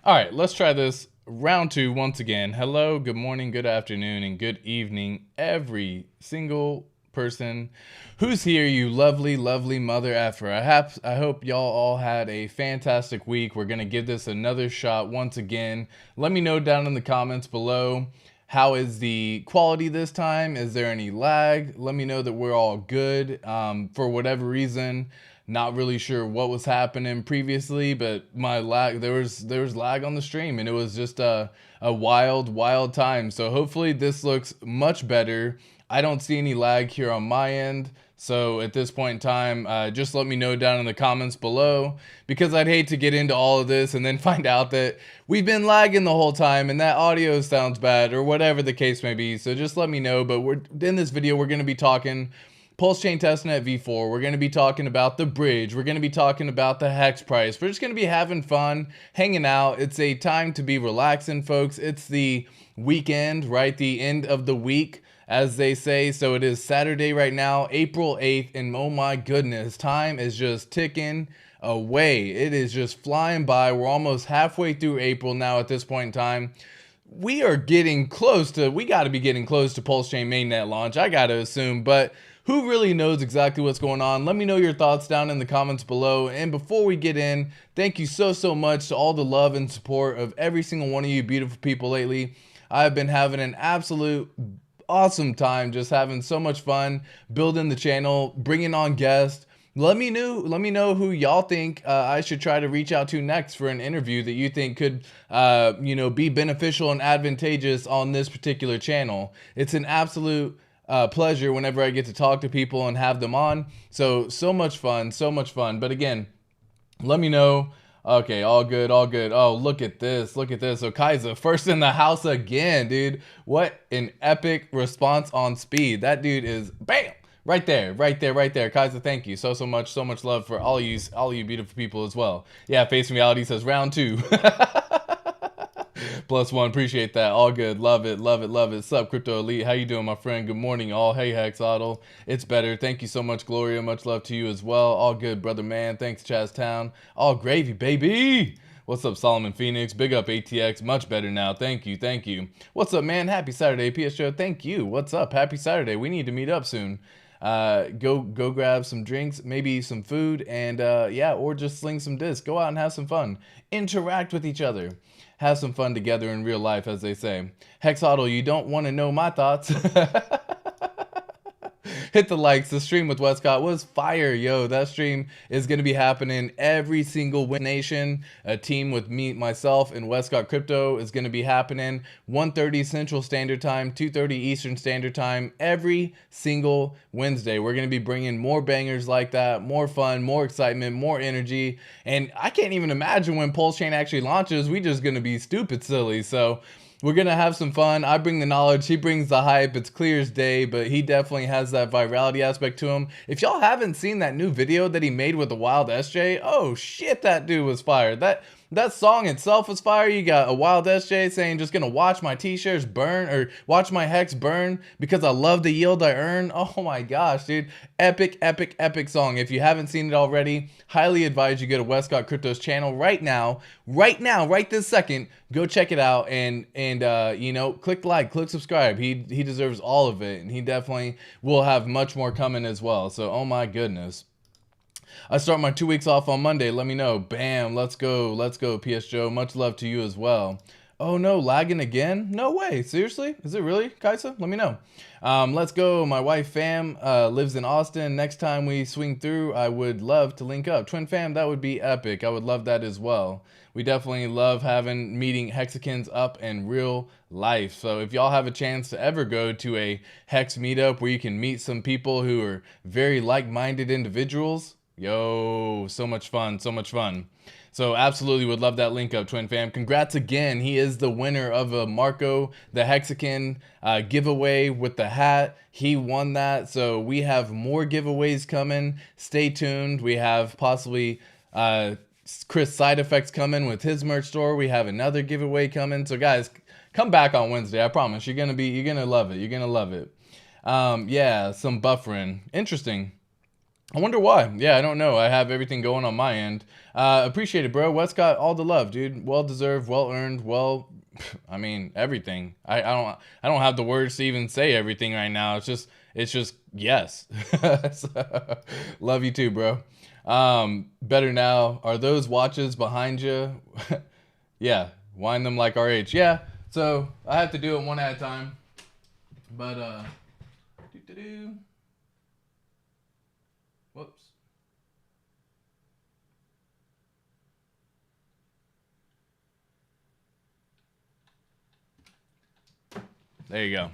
All right, let's try this round two once again. Hello, good morning, good afternoon, and good evening, every single person who's here, you lovely, lovely mother effer. I hope y'all all had a fantastic week. We're going to give this another shot once again. Let me know down in the comments below. How is the quality this time? Is there any lag? Let me know that we're all good. For whatever reason, not really sure what was happening previously, but my lag there was lag on the stream, and it was just a wild time. So hopefully this looks much better. I don't see any lag here on my end. So at this point in time, just let me know down in the comments below, because I'd hate to get into all of this and then find out that we've been lagging the whole time and that audio sounds bad or whatever the case may be. So just let me know. But in this video, we're going to be talking PulseChain Testnet V4. We're going to be talking about the bridge. We're going to be talking about the hex price. We're just going to be having fun, hanging out. It's a time to be relaxing, folks. It's the weekend, right? The end of the week, as they say. So it is Saturday right now, April 8th, and oh my goodness, time is just ticking away. It is just flying by. We're almost halfway through April now at this point in time. We got to be getting close to PulseChain mainnet launch, I got to assume, but who really knows exactly what's going on? Let me know your thoughts down in the comments below. And before we get in, thank you so much to all the love and support of every single one of you beautiful people lately. I've been having an absolute awesome time, just having so much fun building the channel, bringing on guests. Let me know who y'all think I should try to reach out to next for an interview that you think could be beneficial and advantageous on this particular channel. It's an absolute pleasure whenever I get to talk to people and have them on. So much fun. But again, let me know. Okay, all good. Oh, look at this. So Kaiser first in the house again, dude. What an epic response on speed. That dude is bam. Right there. Kaiser, thank you so much. So much love for all you beautiful people as well. Yeah, Face Reality says round two. +1, appreciate that. All good. Love it. Sup, Crypto Elite? How you doing, my friend? Good morning, all. Hey, Hexodl. It's better. Thank you so much, Gloria. Much love to you as well. All good, brother man. Thanks, Chaztown. All gravy, baby. What's up, Solomon Phoenix? Big up, ATX. Much better now. Thank you. What's up, man? Happy Saturday, PS Show. Thank you. What's up? Happy Saturday. We need to meet up soon. Go grab some drinks, maybe some food, and or just sling some discs. Go out and have some fun. Interact with each other. Have some fun together in real life, as they say. Hexodl, you don't want to know my thoughts. Hit the likes. The stream with Westcott was fire, yo. That stream is going to be happening every single Nation. A team with me, myself, and Westcott Crypto is going to be happening 1:30 Central Standard Time, 2:30 Eastern Standard Time, every single Wednesday. We're going to be bringing more bangers like that, more fun, more excitement, more energy. And I can't even imagine when PulseChain actually launches. We just going to be stupid silly. So we're going to have some fun. I bring the knowledge. He brings the hype. It's clear as day, but he definitely has that virality aspect to him. If y'all haven't seen that new video that he made with the Wild SJ, oh shit, that dude was fire. That song itself was fire. You got a Wild SJ saying, just gonna watch my t-shirts burn, or watch my hex burn because I love the yield I earn. Oh my gosh, dude. Epic song. If you haven't seen it already, highly advise you go to Westcott Crypto's channel right now, right this second. Go check it out and click like, click subscribe. He deserves all of it, and he definitely will have much more coming as well. So, oh my goodness. I start my 2 weeks off on Monday. Let me know. Bam. Let's go, PS Joe. Much love to you as well. Oh no, lagging again? No way. Seriously? Is it really, Kaisa? Let me know. Let's go. My wife fam lives in Austin. Next time we swing through, I would love to link up. Twin fam, that would be epic. I would love that as well. We definitely love meeting Hexicans up in real life. So if y'all have a chance to ever go to a Hex meetup where you can meet some people who are very like-minded individuals, yo, so much fun. So absolutely would love that link up, Twin fam. Congrats again. He is the winner of a Marco the Hexican giveaway with the hat. He won that. So we have more giveaways coming. Stay tuned. We have possibly Chris Side Effects coming with his merch store. We have another giveaway coming. So guys, come back on Wednesday. I promise you're gonna love it. Yeah, some buffering. Interesting. I wonder why. Yeah, I don't know. I have everything going on my end. Appreciate it, bro. Wes got all the love, dude. Well deserved, well earned, well. I mean, everything. I don't have the words to even say everything right now. It's just yes. So, love you too, bro. Better now. Are those watches behind you? Yeah, wind them like RH. Yeah. So I have to do it one at a time. But doo-doo-doo. Whoops. There you go.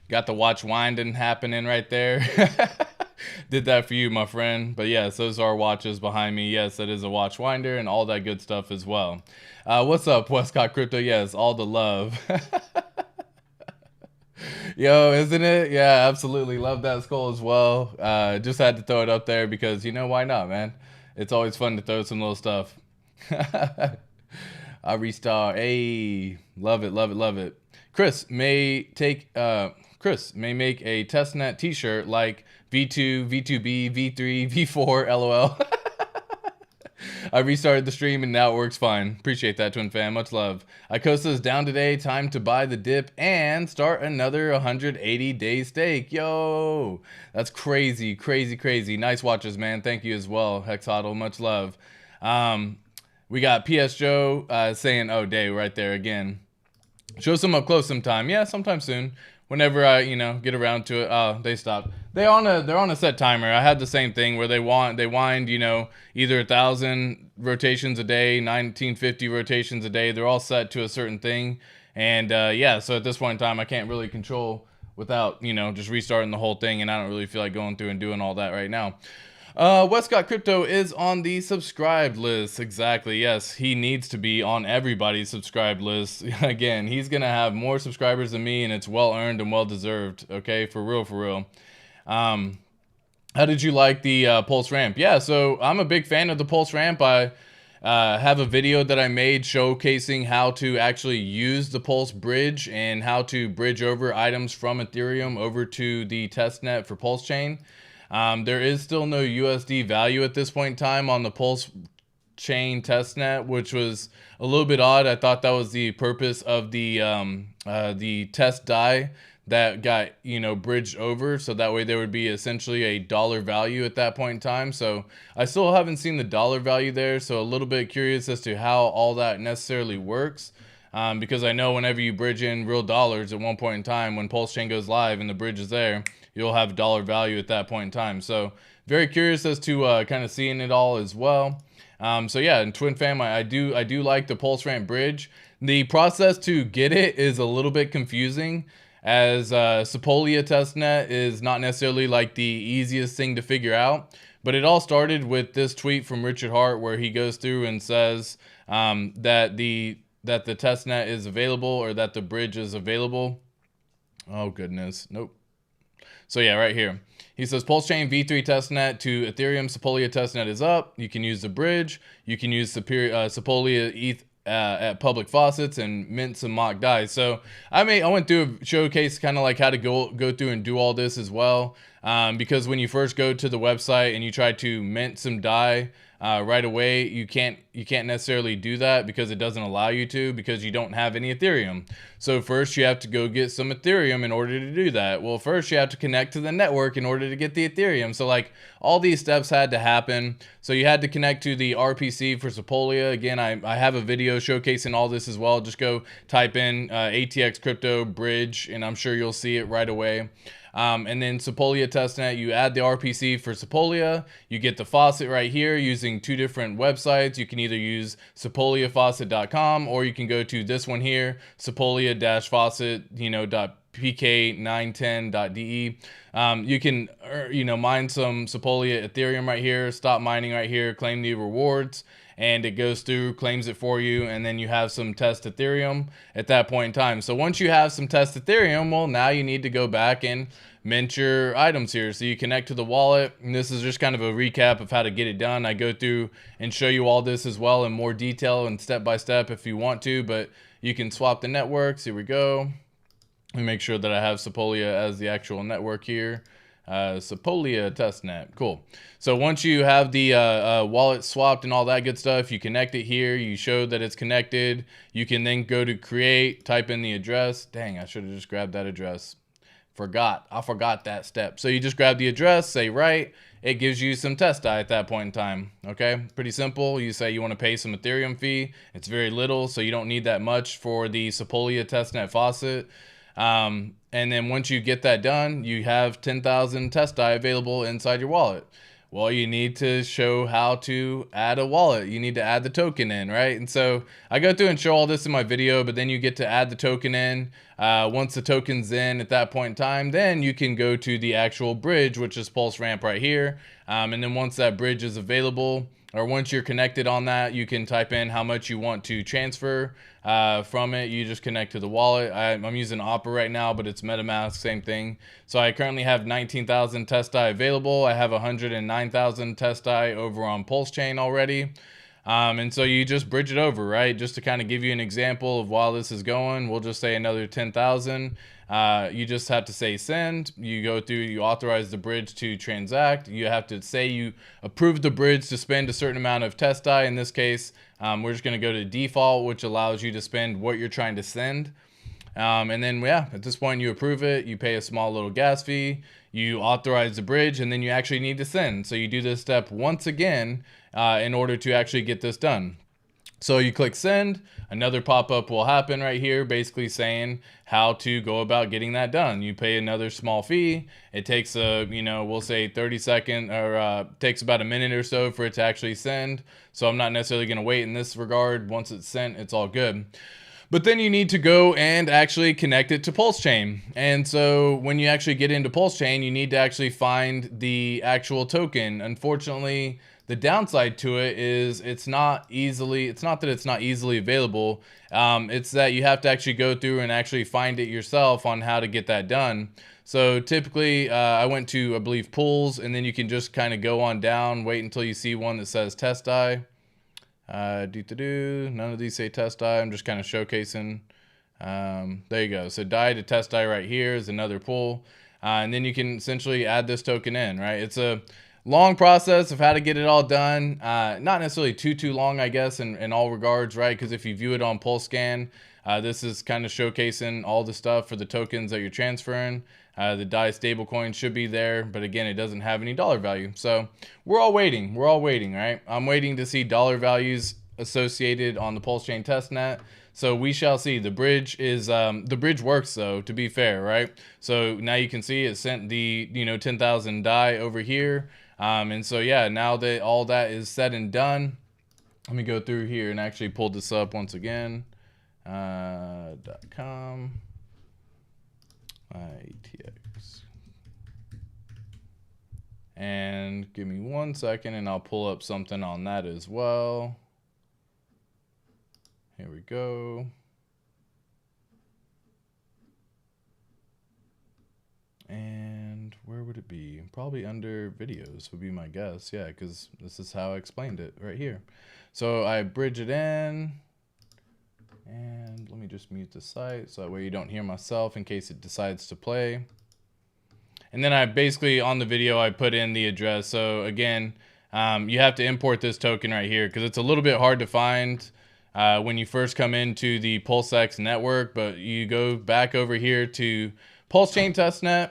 Got the watch winding happening right there. Did that for you, my friend. But yes, those are watches behind me. Yes, that is a watch winder and all that good stuff as well. What's up, Westcott Crypto? Yes, all the love. Yo, isn't it? Yeah, absolutely. Love that skull as well. Just had to throw it up there because, why not, man? It's always fun to throw some little stuff. I restart. Hey, love it, love it, love it. Chris may make a testnet t-shirt like V2, V2B, V3, V4, LOL. I restarted the stream and now it works fine. Appreciate that, Twin Fam. Much love. Icosa is down today. Time to buy the dip and start another 180-day stake. Yo, that's crazy, crazy, crazy. Nice watches, man. Thank you as well, Hexodl. Much love. We got PS Joe saying, "Oh, day right there again." Show some up close sometime. Yeah, sometime soon. Whenever I, get around to it. Oh, they stopped. They're on a set timer. I had the same thing where they wind, either 1,000 rotations a day, 1950 rotations a day. They're all set to a certain thing. And yeah, so at this point in time, I can't really control without, just restarting the whole thing. And I don't really feel like going through and doing all that right now. Westcott Crypto is on the subscribed list. Exactly. Yes, he needs to be on everybody's subscribed list. Again, he's going to have more subscribers than me, and it's well earned and well deserved. Okay, for real, for real. How did you like the Pulse ramp? Yeah, so I'm a big fan of the Pulse ramp. I have a video that I made showcasing how to actually use the Pulse bridge and how to bridge over items from Ethereum over to the testnet for PulseChain. There is still no USD value at this point in time on the PulseChain testnet, which was a little bit odd. I thought that was the purpose of the test DAI that got, bridged over. So that way there would be essentially a dollar value at that point in time. So I still haven't seen the dollar value there. So a little bit curious as to how all that necessarily works. Because I know whenever you bridge in real dollars at one point in time, when PulseChain goes live and the bridge is there, you'll have dollar value at that point in time. So very curious as to kind of seeing it all as well. So yeah, in Twin Fam, I do like the Pulse ramp bridge. The process to get it is a little bit confusing, as Sepolia testnet is not necessarily like the easiest thing to figure out. But it all started with this tweet from Richard Hart where he goes through and says that the testnet is available, or that the bridge is available. Oh goodness, nope. So yeah, right here. He says PulseChain V3 testnet to Ethereum Sepolia testnet is up. You can use the bridge. You can use Sepolia ETH at public faucets and mint some mock DAI. So I went through a showcase kind of like how to go through and do all this as well. Because when you first go to the website and you try to mint some DAI right away, you can't necessarily do that because it doesn't allow you to, because you don't have any Ethereum. So first you have to go get some Ethereum in order to do that. Well, first you have to connect to the network in order to get the Ethereum. So like all these steps had to happen. So you had to connect to the RPC for Sepolia. Again, I have a video showcasing all this as well. Just go type in ATX crypto bridge and I'm sure you'll see it right away. And then Sepolia testnet, you add the RPC for Sepolia, you get the faucet right here using two different websites. You can either use sepoliafaucet.com or you can go to this one here, sepolia-faucet, .pk910.de. You can, mine some Sepolia Ethereum right here, stop mining right here, claim the rewards, and it goes through, claims it for you, and then you have some test Ethereum at that point in time. So once you have some test Ethereum, well, now you need to go back and mint your items here. So you connect to the wallet, and this is just kind of a recap of how to get it done. I go through and show you all this as well in more detail and step by step if you want to, but you can swap the networks. Here we go. Let me make sure that I have Sepolia as the actual network here. Sepolia testnet. Cool. So once you have the wallet swapped and all that good stuff, you connect it here. You show that it's connected. You can then go to create, type in the address. Dang, I should have just grabbed that address. I forgot that step. So you just grab the address, say write. It gives you some test die at that point in time. Okay, pretty simple. You say you want to pay some Ethereum fee. It's very little, so you don't need that much for the Sepolia testnet faucet. And then once you get that done, you have 10,000 test die available inside your wallet. Well, you need to show how to add a wallet. You need to add the token in, right? And so I go through and show all this in my video, but then you get to add the token in. Once the token's in at that point in time, then you can go to the actual bridge, which is Pulse Ramp right here. And then once that bridge is available, or once you're connected on that, you can type in how much you want to transfer from it. You just connect to the wallet. I'm using Opera right now, but it's MetaMask, same thing. So I currently have 19,000 test die available. I have 109,000 test die over on PulseChain already. And so you just bridge it over, right? Just to kind of give you an example of while this is going, we'll just say another 10,000. You just have to say send. You go through, you authorize the bridge to transact. You have to say you approve the bridge to spend a certain amount of test die. In this case, we're just going to go to default, which allows you to spend what you're trying to send. And then, yeah, at this point you approve it. You pay a small little gas fee. You authorize the bridge, and then you actually need to send. So you do this step once again in order to actually get this done. So you click send, another pop-up will happen right here, basically saying how to go about getting that done. You pay another small fee. It takes we'll say 30 seconds, or takes about a minute or so for it to actually send. So I'm not necessarily gonna wait in this regard. Once it's sent, it's all good. But then you need to go and actually connect it to PulseChain. And so when you actually get into PulseChain, you need to actually find the actual token. Unfortunately, the downside to it is it's not that it's not easily available. It's that you have to actually go through and actually find it yourself on how to get that done. So typically I went to, I believe, pools, and then you can just kind of go on down, wait until you see one that says test die. None of these say test die. I'm just kind of showcasing. There you go. So die to test die right here is another pool. And then you can essentially add this token in, right? It's a long process of how to get it all done. Not necessarily too long, I guess, in all regards, right? Because if you view it on PulseScan, this is kind of showcasing all the stuff for the tokens that you're transferring. The DAI stablecoin should be there, but again, it doesn't have any dollar value. So we're all waiting, right? I'm waiting to see dollar values associated on the PulseChain testnet. So we shall see. The bridge is the bridge works though, to be fair, right? So now you can see it sent the 10,000 DAI over here. And so yeah, now that all that is said and done, let me go through here and actually pull this up once again. .com ITX, and give me 1 second and I'll pull up something on that as well. Here we go. And where would it be? Probably under videos would be my guess. Yeah, because this is how I explained it right here. So I bridge it in. And let me just mute the site so that way you don't hear myself in case it decides to play. And then I basically, on the video, I put in the address. So again, you have to import this token right here because it's a little bit hard to find when you first come into the PulseX network. But you go back over here to PulseChain testnet.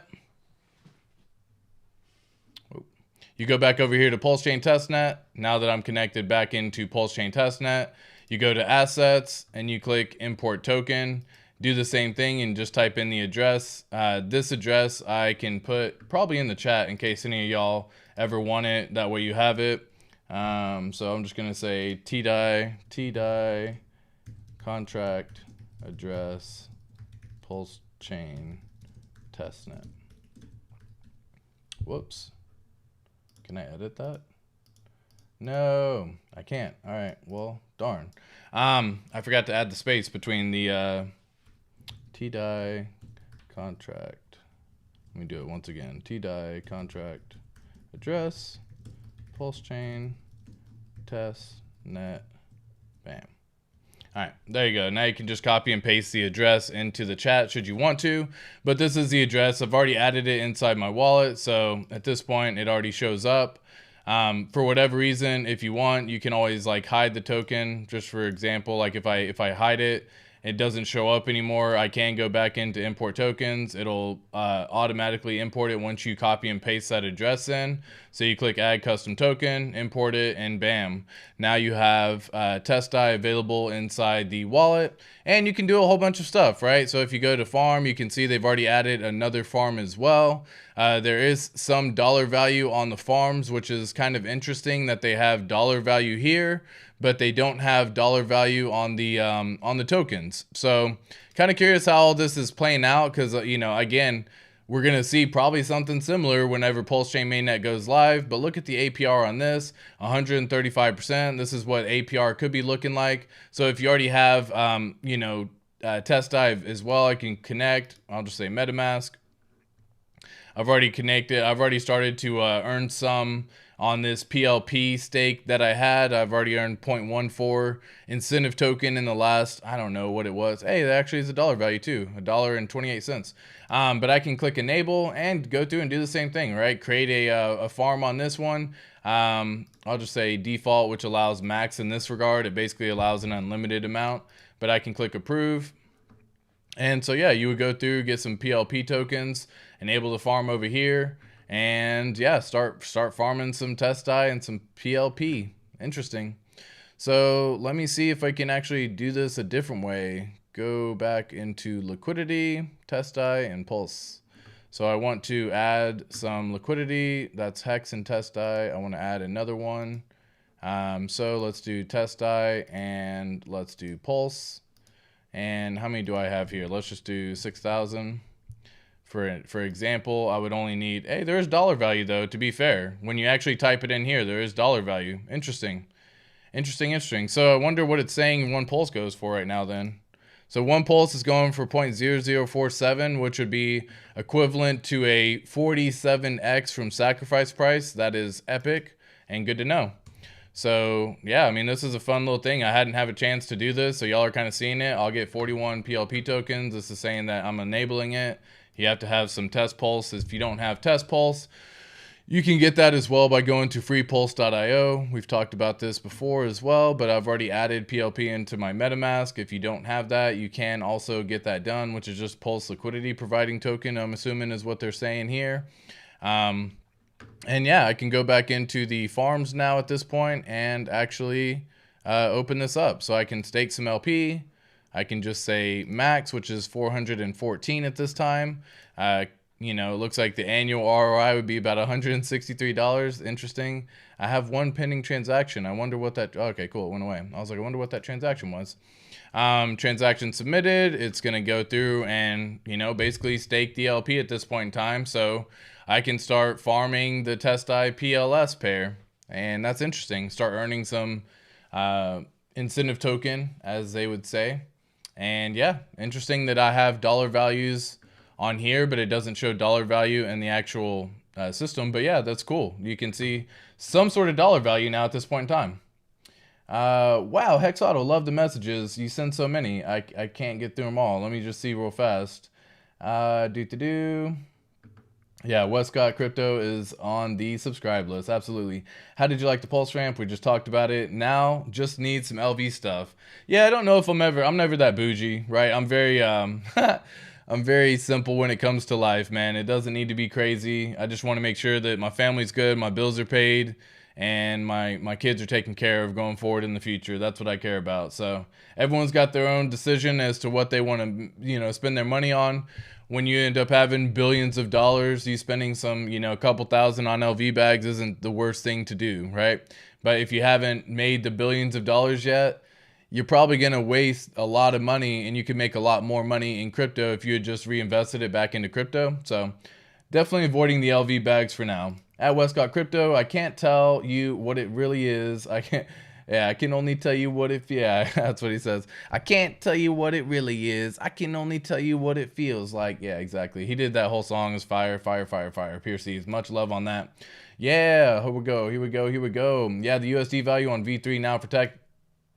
You go back over here to PulseChain testnet. Now that I'm connected back into PulseChain testnet, you go to assets and you click import token. Do the same thing and just type in the address. This address I can put probably in the chat in case any of y'all ever want it. That way you have it. So I'm just gonna say TDAI contract address PulseChain testnet. Whoops. Can I edit that? No, I can't. All right, well, darn. I forgot to add the space between the TDAI contract. Let me do it once again. TDAI contract address, PulseChain, testnet, bam. All right, there you go. Now you can just copy and paste the address into the chat should you want to, but this is the address. I've already added it inside my wallet, so at this point it already shows up. For whatever reason, if you want, you can always like hide the token. Just for example, like if I hide it, it doesn't show up anymore, I can go back into import tokens. It'll automatically import it once you copy and paste that address in. So you click add custom token, import it, and bam. Now you have TestDai available inside the wallet, and you can do a whole bunch of stuff, right? So if you go to farm, you can see they've already added another farm as well. There is some dollar value on the farms, which is kind of interesting that they have dollar value here, but they don't have dollar value on the tokens. So kind of curious how all this is playing out, because you know, again, we're gonna see probably something similar whenever PulseChain mainnet goes live. But look at the APR on this, 135%. This is what APR could be looking like. So if you already have you know, TestDai as well, I can connect. I'll just say MetaMask. I've already connected. I've already started to earn some on this PLP stake that I had. I've already earned 0.14 incentive token in the last, I don't know what it was. Hey, that actually is a dollar value too, $1.28. But I can click enable and go through and do the same thing, right? Create a farm on this one. I'll just say default, which allows max in this regard. It basically allows an unlimited amount, but I can click approve. And so, yeah, you would go through, get some PLP tokens, enable the farm over here, and yeah, start farming some TestDai and some PLP. Interesting. So let me see if I can actually do this a different way. Go back into Liquidity, TestDai, and Pulse. So I want to add some Liquidity. That's Hex and TestDai. I want to add another one. So let's do TestDai and let's do Pulse. And how many do I have here? Let's just do 6,000. For example, I would only need, hey, there is dollar value though, to be fair. When you actually type it in here, there is dollar value. Interesting. Interesting. So I wonder what it's saying one pulse goes for right now then. So one pulse is going for 0.0047, which would be equivalent to a 47x from sacrifice price. That is epic and good to know. So yeah, I mean, this is a fun little thing. I hadn't had a chance to do this, so y'all are kind of seeing it. I'll get 41 PLP tokens. This is saying that I'm enabling it. You have to have some test pulse. If you don't have test pulse, you can get that as well by going to freepulse.io. We've talked about this before as well, but I've already added PLP into my MetaMask. If you don't have that, you can also get that done, which is just Pulse Liquidity providing token, I'm assuming is what they're saying here. And yeah, I can go back into the farms now at this point and actually open this up. So I can stake some LP. I can just say max, which is 414 at this time. You know, it looks like the annual ROI would be about $163. Interesting. I have one pending transaction. I wonder what that, okay, cool, it went away. I was like, I wonder what that transaction was. Transaction submitted. It's going to go through and, you know, basically stake the LP at this point in time. So I can start farming the TestDai PLS pair. And that's interesting. Start earning some incentive token, as they would say. And yeah, interesting that I have dollar values on here, but it doesn't show dollar value in the actual system. But yeah, that's cool. You can see some sort of dollar value now at this point in time. Wow, Hex Auto, love the messages. You send so many. I can't get through them all. Let me just see real fast. Yeah, Westcott Crypto is on the subscribe list. Absolutely. How did you like the Pulse ramp? We just talked about it. Now just need some LV stuff. Yeah, I don't know if I'm never that bougie, right? I'm very I'm very simple when it comes to life, man. It doesn't need to be crazy. I just want to make sure that my family's good, my bills are paid, and my kids are taken care of going forward in the future. That's what I care about. So everyone's got their own decision as to what they want to, you know, spend their money on. When you end up having billions of dollars, you spending some, you know, a couple thousand on LV bags isn't the worst thing to do, right? But if you haven't made the billions of dollars yet, you're probably going to waste a lot of money, and you could make a lot more money in crypto if you had just reinvested it back into crypto. So definitely avoiding the LV bags for now. At Westcott Crypto, I can't tell you what it really is. I can only tell you what it, that's what he says. I can't tell you what it really is. I can only tell you what it feels like. Yeah, exactly. He did that whole song as fire, fire, fire, fire. Pierce Eves. Much love on that. Yeah, here we go. Yeah, the USD value on V3 now protected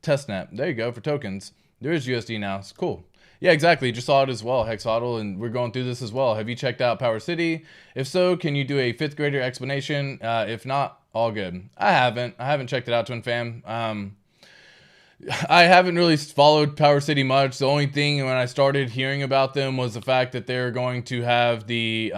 Testnet. There you go, for tokens. There is USD now. It's cool. Yeah, exactly. Just saw it as well, Hexodl, and we're going through this as well. Have you checked out Power City? If so, can you do a 5th grader explanation? If not, all good. I haven't checked it out, Twin Fam. I haven't really followed Power City much. The only thing when I started hearing about them was the fact that they're going to have the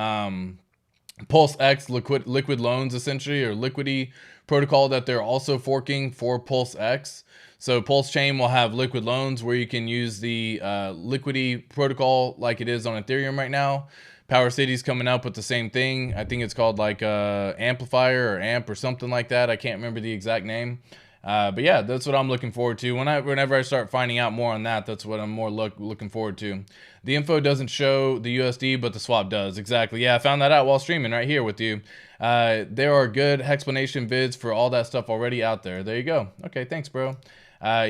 PulseX liquid loans, essentially, or Liquidity protocol that they're also forking for PulseX. So PulseChain will have liquid loans where you can use the Liquidity protocol like it is on Ethereum right now. Power City's coming up with the same thing. I think it's called like Amplifier or AMP or something like that. I can't remember the exact name. But yeah, that's what I'm looking forward to. Whenever I start finding out more on that, that's what I'm more looking forward to. The info doesn't show the USD, but the swap does. Exactly. Yeah, I found that out while streaming right here with you. There are good explanation vids for all that stuff already out there. There you go. Okay, thanks, bro.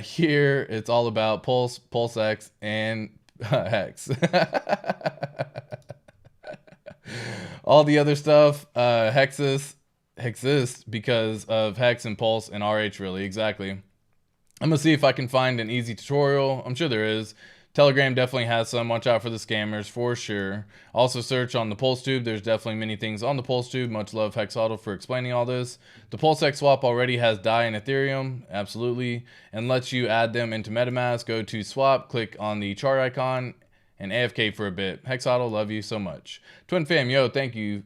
Here, it's all about PulseX, and Hex. All the other stuff, exists because of Hex and Pulse and RH, really. Exactly. I'm gonna see if I can find an easy tutorial. I'm sure there is. Telegram definitely has some. Watch out for the scammers for sure. Also search on the PulseTube. There's definitely many things on the PulseTube. Much love, Hexodl, for explaining all this. The PulseX swap already has DAI and Ethereum, absolutely, and lets you add them into MetaMask. Go to swap, click on the chart icon, and AFK for a bit. Hexodl, love you so much. Twin Fam, yo, thank you,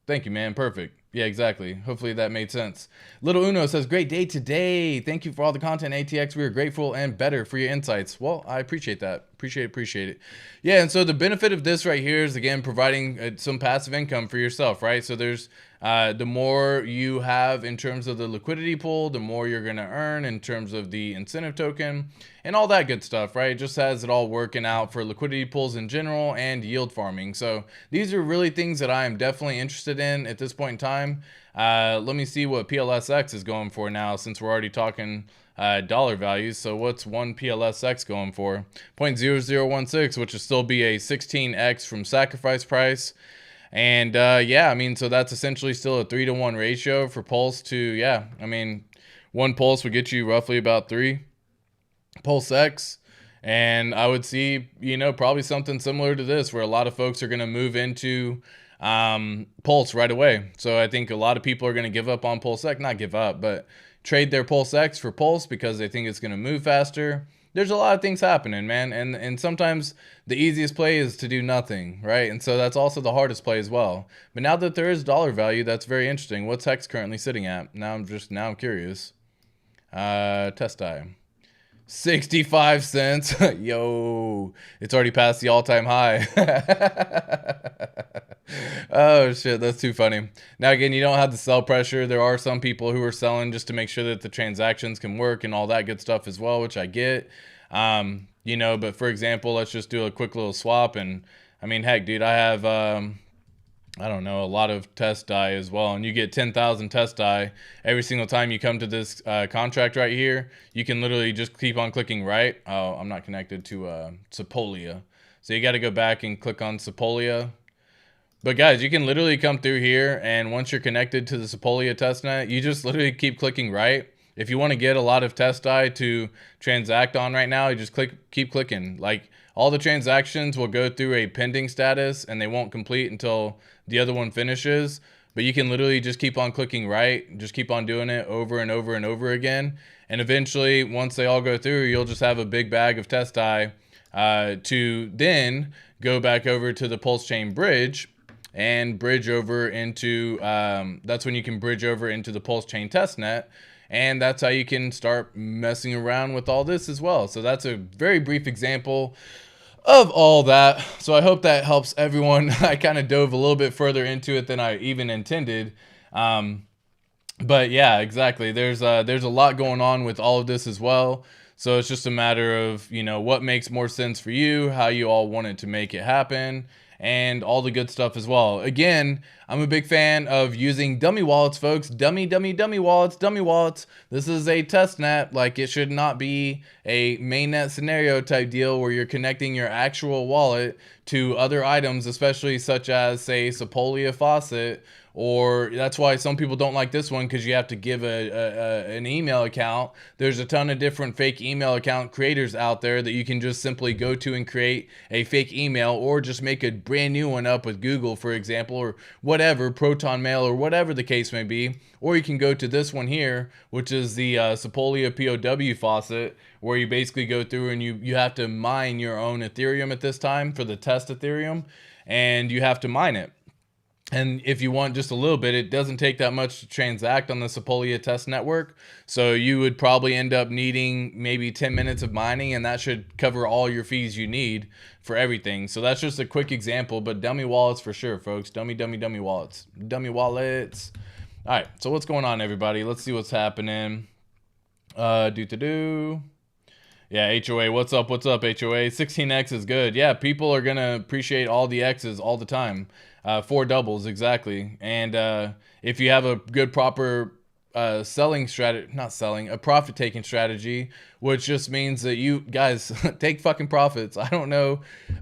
man, perfect. Yeah, exactly. Hopefully that made sense. Little Uno says, great day today. Thank you for all the content, ATX. We are grateful and better for your insights. Well, I appreciate that. Appreciate it. Yeah, and so the benefit of this right here is, again, providing some passive income for yourself, right? So there's the more you have in terms of the liquidity pool, the more you're going to earn in terms of the incentive token and all that good stuff, right? It just has it all working out for liquidity pools in general and yield farming. So these are really things that I am definitely interested in at this point in time. Let me see what PLSX is going for now, since we're already talking dollar values. So what's one PLSX going for? 0.0016, which will still be a 16x from sacrifice price. And yeah, I mean, so that's essentially still a 3-to-1 ratio for Pulse to, yeah, I mean, one Pulse would get you roughly about 3 PulseX. And I would see, you know, probably something similar to this, where a lot of folks are going to move into Pulse right away. So I think a lot of people are going to give up on PulseX, not give up, but trade their PulseX for Pulse because they think it's going to move faster. There's a lot of things happening, man. And sometimes the easiest play is to do nothing, right? And so that's also the hardest play as well. But now that there is dollar value, that's very interesting. What's Hex currently sitting at? Now I'm curious. Test time. 65 cents. Yo, it's already past the all-time high. Oh shit, that's too funny. Now again, you don't have the sell pressure. There are some people who are selling just to make sure that the transactions can work and all that good stuff as well, which I get. You know, but for example, let's just do a quick little swap. And I mean, heck, dude, I have I don't know, a lot of test DAI as well, and you get 10,000 test DAI every single time you come to this contract right here. You can literally just keep on clicking right. Oh, I'm not connected to Sepolia, so you got to go back and click on Sepolia. But guys, you can literally come through here, and once you're connected to the Sepolia testnet, you just literally keep clicking right. If you want to get a lot of test DAI to transact on right now, you just keep clicking. Like, all the transactions will go through a pending status, and they won't complete until the other one finishes. But you can literally just keep on clicking right, just keep on doing it over and over and over again. And eventually, once they all go through, you'll just have a big bag of test DAI to then go back over to the PulseChain bridge and bridge over into, that's when you can bridge over into the PulseChain testnet. And that's how you can start messing around with all this as well. So that's a very brief example of all that. So I hope that helps everyone. I kind of dove a little bit further into it than I even intended. But yeah, exactly. There's a lot going on with all of this as well. So it's just a matter of, you know, what makes more sense for you, how you all wanted to make it happen, and all the good stuff as well. Again, I'm a big fan of using dummy wallets, folks. Dummy wallets. This is a test net. Like, it should not be a mainnet scenario type deal where you're connecting your actual wallet to other items, especially such as, say, Sepolia faucet or that's why some people don't like this one, because you have to give an email account. There's a ton of different fake email account creators out there that you can just simply go to and create a fake email, or just make a brand new one up with Google, for example, or whatever, Proton Mail, or whatever the case may be. Or you can go to this one here, which is the Sepolia POW faucet, where you basically go through and you have to mine your own Ethereum at this time for the test Ethereum, and you have to mine it. And if you want just a little bit, it doesn't take that much to transact on the Sepolia test network. So you would probably end up needing maybe 10 minutes of mining, and that should cover all your fees you need for everything. So that's just a quick example, but dummy wallets for sure, folks. Dummy wallets. Dummy wallets. All right, so what's going on, everybody? Let's see what's happening. Yeah, HOA, what's up, HOA? 16X is good. Yeah, people are going to appreciate all the X's all the time. 4 doubles, exactly. And if you have a good, proper selling strategy, not selling, a profit-taking strategy, which just means that you guys take fucking profits. I don't know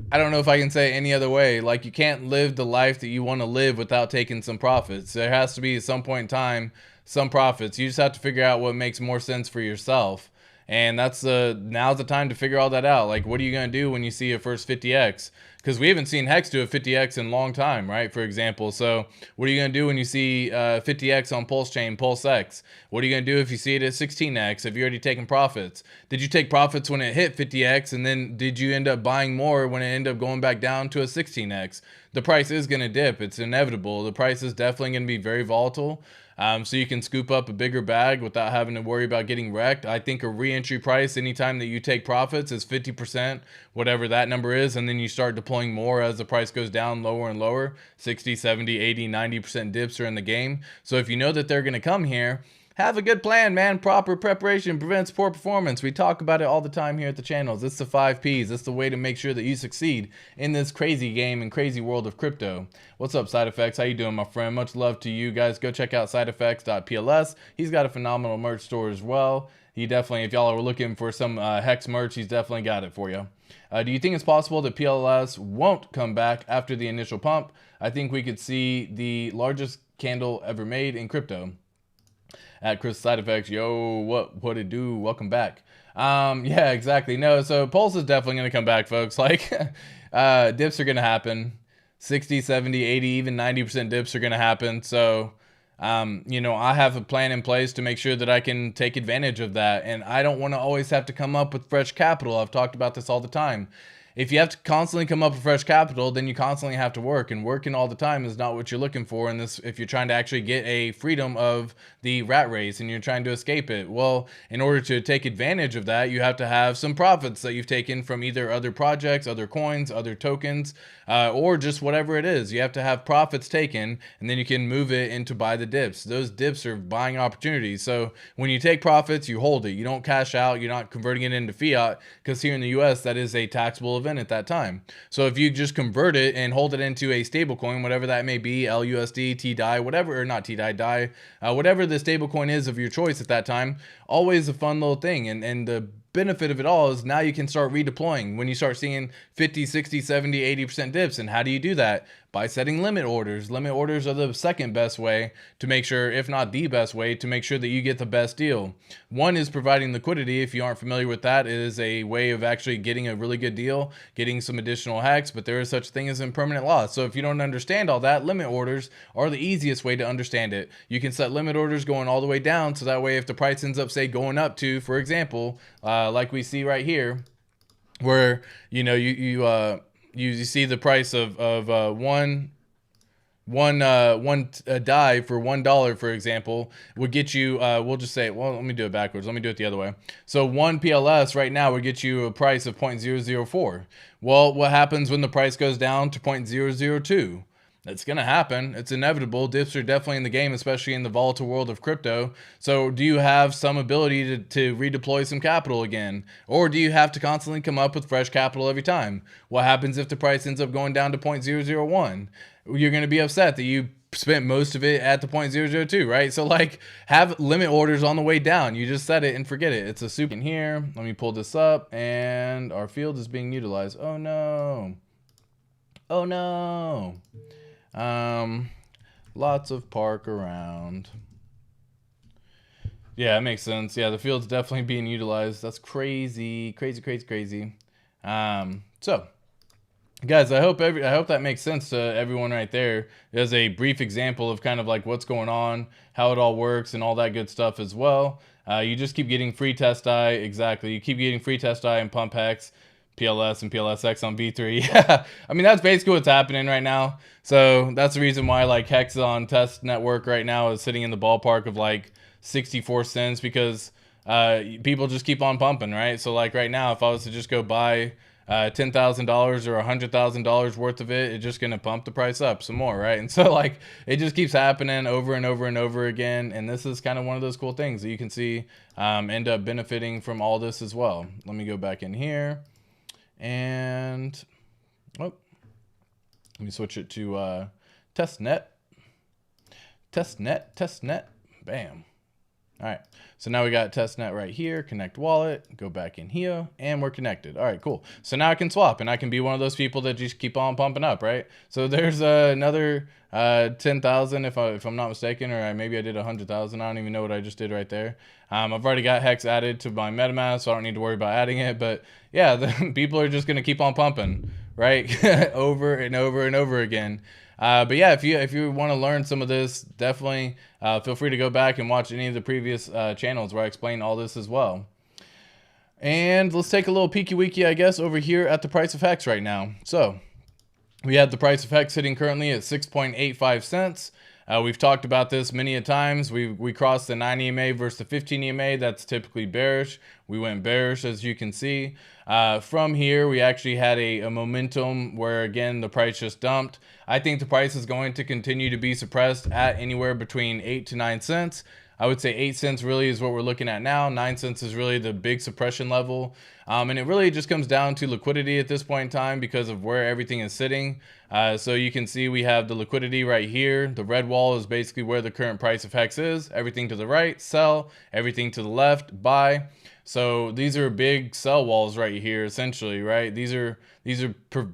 if I can say it any other way. Like, you can't live the life that you want to live without taking some profits. There has to be, at some point in time, some profits. You just have to figure out what makes more sense for yourself. And that's now's the time to figure all that out. Like, what are you going to do when you see a first 50x? Because we haven't seen Hex do a 50x in a long time, right? For example. So what are you going to do when you see 50x on PulseChain, PulseX? What are you going to do if you see it at 16x? Have you already taken profits? Did you take profits when it hit 50x? And then did you end up buying more when it ended up going back down to a 16x? The price is going to dip. It's inevitable. The price is definitely going to be very volatile. So you can scoop up a bigger bag without having to worry about getting wrecked. I think a re-entry price anytime that you take profits is 50%, whatever that number is, and then you start deploying more as the price goes down lower and lower. 60, 70, 80, 90% dips are in the game. So if you know that they're going to come here, have a good plan, man. Proper preparation prevents poor performance. We talk about it all the time here at the channels. It's the 5 Ps. It's the way to make sure that you succeed in this crazy game and crazy world of crypto. What's up, Side Effects? How you doing, my friend? Much love to you guys. Go check out sideeffects.pls. He's got a phenomenal merch store as well. He definitely, if y'all are looking for some Hex merch, he's definitely got it for you. Do you think it's possible that PLS won't come back after the initial pump? I think we could see the largest candle ever made in crypto. At Chris Side Effects, yo, what it do? Welcome back. Yeah, exactly. No, so Pulse is definitely going to come back, folks. Like, dips are going to happen. 60, 70, 80, even 90% dips are going to happen. So, you know, I have a plan in place to make sure that I can take advantage of that. And I don't want to always have to come up with fresh capital. I've talked about this all the time. If you have to constantly come up with fresh capital, then you constantly have to work, and working all the time is not what you're looking for in this. If you're trying to actually get a freedom of the rat race and you're trying to escape it, well, in order to take advantage of that, you have to have some profits that you've taken from either other projects, other coins, other tokens, or just whatever it is. You have to have profits taken, and then you can move it into buy the dips. Those dips are buying opportunities. So when you take profits, you hold it. You don't cash out. You're not converting it into fiat, because here in the US, that is a taxable event at that time. So if you just convert it and hold it into a stable coin, whatever that may be, LUSD, TDI, whatever, or not TDI, DAI, whatever the stable coin is of your choice at that time, always a fun little thing. And the benefit of it all is now you can start redeploying when you start seeing 50, 60, 70, 80% dips. And how do you do that? By setting limit orders. Limit orders are the second best way to make sure, if not the best way, to make sure that you get the best deal. One is providing liquidity. If you aren't familiar with that, it is a way of actually getting a really good deal, getting some additional Hex, but there is such a thing as impermanent loss. So if you don't understand all that, limit orders are the easiest way to understand it. You can set limit orders going all the way down, so that way if the price ends up, say, going up to, for example, like we see right here, where, you know, you see the price of one DAI for $1, for example, would get you, we'll just say, well, let me do it backwards. Let me do it the other way. So one PLS right now would get you a price of 0.004. Well, what happens when the price goes down to 0.002? It's going to happen. It's inevitable. Dips are definitely in the game, especially in the volatile world of crypto. So do you have some ability to redeploy some capital again? Or do you have to constantly come up with fresh capital every time? What happens if the price ends up going down to 0.001? You're going to be upset that you spent most of it at the 0.002, right? So like, have limit orders on the way down. You just set it and forget it. It's a soup in here. Let me pull this up, and our field is being utilized. Oh no. Oh no. Lots of park around. Yeah, it makes sense. Yeah, the field's definitely being utilized. That's crazy, crazy, crazy, crazy. So, guys, I hope that makes sense to everyone right there. As a brief example of kind of like what's going on, how it all works, and all that good stuff as well. You just keep getting free test I. Exactly, you keep getting free test I and pump hex, PLS and PLSX on V3. Yeah, I mean that's basically what's happening right now. So that's the reason why like hex on test network right now is sitting in the ballpark of like 64 cents because people just keep on pumping, right? So like right now, if I was to just go buy $10,000 or $100,000 worth of it, it's just gonna pump the price up some more, right? And so like it just keeps happening over and over and over again. And this is kind of one of those cool things that you can see end up benefiting from all this as well. Let me go back in here and let me switch it to Testnet. Bam. All right, so now we got Testnet right here, connect wallet, go back in here, and we're connected. All right, cool. So now I can swap, and I can be one of those people that just keep on pumping up, right? So there's another 10,000 if I'm not mistaken, or maybe I did 100,000. I don't even know what I just did right there. I've already got Hex added to my MetaMask, so I don't need to worry about adding it. But yeah, the people are just gonna keep on pumping, right? Over and over and over again. But yeah, if you want to learn some of this, definitely feel free to go back and watch any of the previous channels where I explain all this as well. And let's take a little peeky weeky, I guess, over here at the price of Hex right now. So we have the price of Hex sitting currently at 6.85 cents. We've talked about this many a times. We crossed the 9 EMA versus the 15 EMA. That's typically bearish. We went bearish, as you can see. From here, we actually had a momentum where, again, the price just dumped. I think the price is going to continue to be suppressed at anywhere between 8 to 9 cents. I would say 8 cents really is what we're looking at now. 9 cents is really the big suppression level. And it really just comes down to liquidity at this point in time because of where everything is sitting. So you can see we have the liquidity right here. The red wall is basically where the current price of Hex is. Everything to the right, sell. Everything to the left, buy. So these are big sell walls right here, essentially, right? These are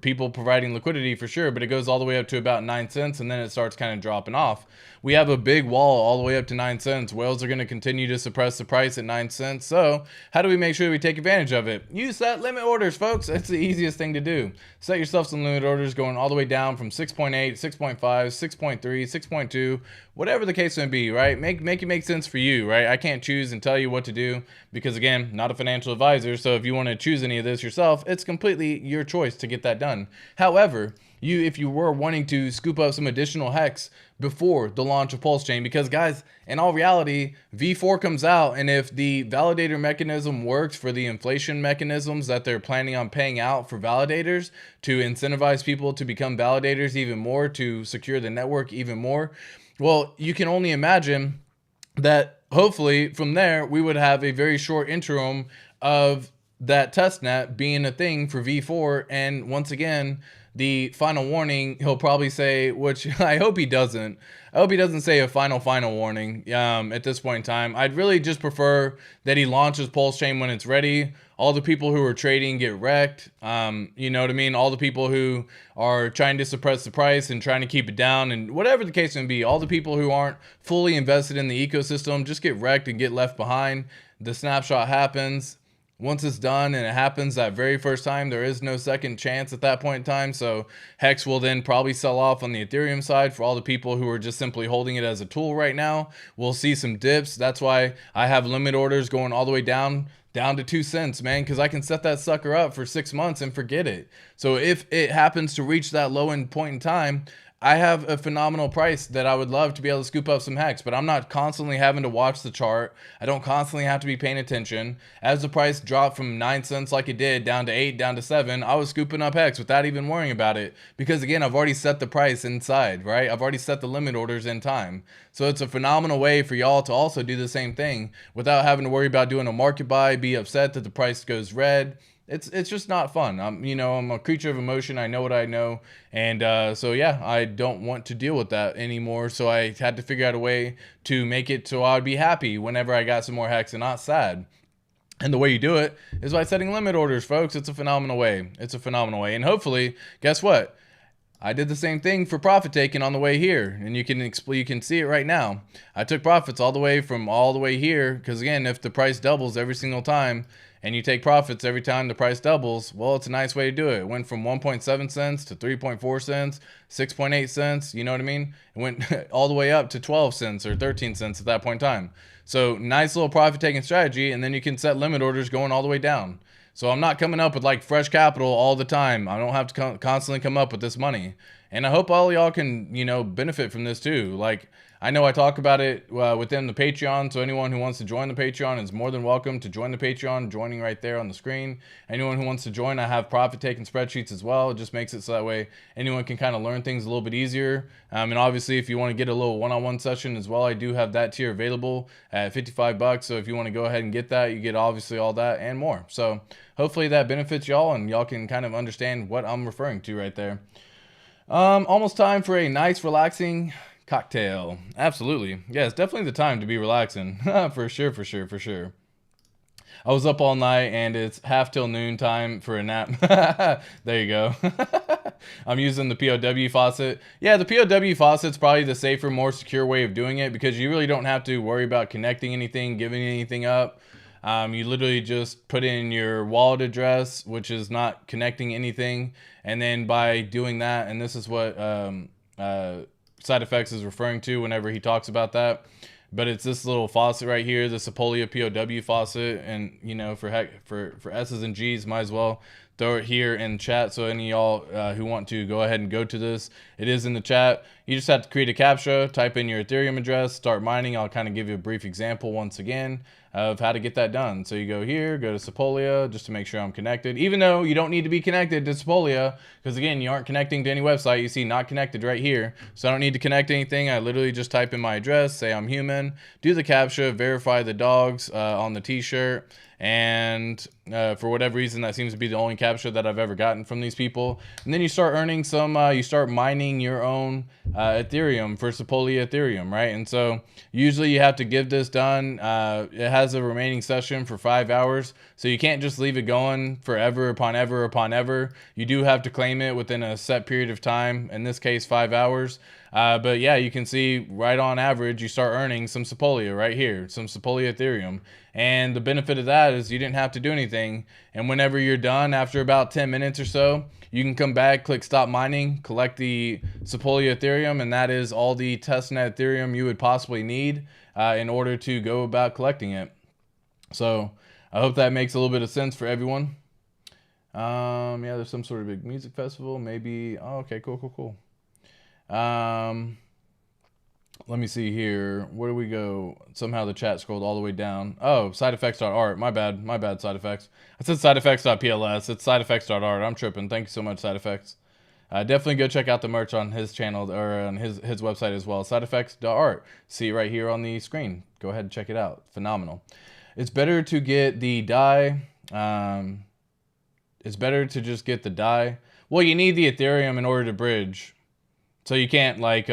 people providing liquidity for sure, but it goes all the way up to about 9 cents, and then it starts kind of dropping off. We have a big wall all the way up to 9 cents. Whales are going to continue to suppress the price at 9 cents. So how do we make sure we take advantage of it? Use set limit orders, folks. That's the easiest thing to do. Set yourself some limit orders going all the way down from 6.8, 6.5, 6.3, 6.2, whatever the case may be, right? Make it make sense for you, right? I can't choose and tell you what to do because, again, not a financial advisor. So if you want to choose any of this yourself, it's completely your choice to get that done. However, if you were wanting to scoop up some additional Hex before the launch of PulseChain, because guys, in all reality, V4 comes out, and if the validator mechanism works for the inflation mechanisms that they're planning on paying out for validators to incentivize people to become validators even more, to secure the network even more, well, you can only imagine that hopefully from there we would have a very short interim of that testnet being a thing for V4. And once again, the final warning, he'll probably say, which I hope he doesn't. I hope he doesn't say a final warning at this point in time. I'd really just prefer that he launches PulseChain when it's ready. All the people who are trading get wrecked. You know what I mean? All the people who are trying to suppress the price and trying to keep it down and whatever the case may be, all the people who aren't fully invested in the ecosystem just get wrecked and get left behind. The snapshot happens. Once it's done and it happens that very first time, there is no second chance at that point in time. So Hex will then probably sell off on the Ethereum side for all the people who are just simply holding it as a tool right now. We'll see some dips. That's why I have limit orders going all the way down to 2 cents, man, because I can set that sucker up for 6 months and forget it. So if it happens to reach that low end point in time, I have a phenomenal price that I would love to be able to scoop up some Hex, but I'm not constantly having to watch the chart. I don't constantly have to be paying attention. As the price dropped from 9 cents like it did down to 8, down to 7, I was scooping up Hex without even worrying about it because, again, I've already set the price inside, right? I've already set the limit orders in time. So it's a phenomenal way for y'all to also do the same thing without having to worry about doing a market buy, be upset that the price goes red. It's just not fun. I'm a creature of emotion. I know what I know. And so, yeah, I don't want to deal with that anymore. So I had to figure out a way to make it so I'd be happy whenever I got some more Hex and not sad. And the way you do it is by setting limit orders, folks. It's a phenomenal way. It's a phenomenal way. And hopefully, guess what? I did the same thing for profit taking on the way here, and you can see it right now. I took profits all the way here, because again, if the price doubles every single time, and you take profits every time the price doubles, well, it's a nice way to do it. It went from 1.7 cents to 3.4 cents, 6.8 cents, you know what I mean? It went all the way up to 12 cents or 13 cents at that point in time. So nice little profit taking strategy, and then you can set limit orders going all the way down. So I'm not coming up with like fresh capital all the time. I don't have to constantly come up with this money. And I hope all y'all can, benefit from this too. Like, I know I talk about it within the Patreon, so anyone who wants to join the Patreon is more than welcome to join the Patreon, joining right there on the screen. Anyone who wants to join, I have profit-taking spreadsheets as well. It just makes it so that way anyone can kind of learn things a little bit easier. And obviously, if you want to get a little one-on-one session as well, I do have that tier available at $55. So if you want to go ahead and get that, you get obviously all that and more. So hopefully that benefits y'all, and y'all can kind of understand what I'm referring to right there. Almost time for a nice, relaxing cocktail. Absolutely. Yeah, it's definitely the time to be relaxing. For sure, for sure, for sure. I was up all night and it's half till noon time for a nap. There you go. I'm using the POW faucet. Yeah, the POW faucet's probably the safer, more secure way of doing it, because you really don't have to worry about connecting anything, giving anything up. You literally just put in your wallet address, which is not connecting anything. And then by doing that, and this is what Side Effects is referring to whenever he talks about that, but it's this little faucet right here, the Sepolia POW faucet. And for S's and G's, might as well throw it here in chat, so any of y'all who want to go ahead and go to this, it is in the chat. You just have to create a CAPTCHA, type in your Ethereum address, start mining. I'll kind of give you a brief example once again of how to get that done. So you go here, go to Sepolia, just to make sure I'm connected, even though you don't need to be connected to Sepolia, because again, you aren't connecting to any website. You see not connected right here, so I don't need to connect anything. I literally just type in my address, say I'm human, do the CAPTCHA, verify the dogs on the t-shirt, and for whatever reason, that seems to be the only CAPTCHA that I've ever gotten from these people. And then you start earning some, you start mining your own Ethereum for Sepolia Ethereum, right? And so usually you have to give this done. It has a remaining session for 5 hours, so you can't just leave it going forever upon ever upon ever. You do have to claim it within a set period of time, in this case 5 hours. But yeah, you can see right on average, you start earning some Sepolia right here, some Sepolia Ethereum. And the benefit of that is you didn't have to do anything. And whenever you're done, after about 10 minutes or so, you can come back, click stop mining, collect the Sepolia Ethereum, and that is all the Testnet Ethereum you would possibly need in order to go about collecting it. So I hope that makes a little bit of sense for everyone. Yeah, there's some sort of big music festival, maybe. Oh, okay, cool. Let me see here. Where do we go? Somehow the chat scrolled all the way down. Oh, sideeffects.art. My bad, Side Effects. I said sideeffects.pls. It's sideeffects.art. I'm tripping. Thank you so much, Side Effects. Definitely go check out the merch on his channel, or on his website as well. Sideeffects.art. See it right here on the screen. Go ahead and check it out. Phenomenal. It's better to get the DAI. It's better to just get the DAI. Well, you need the Ethereum in order to bridge. So you can't like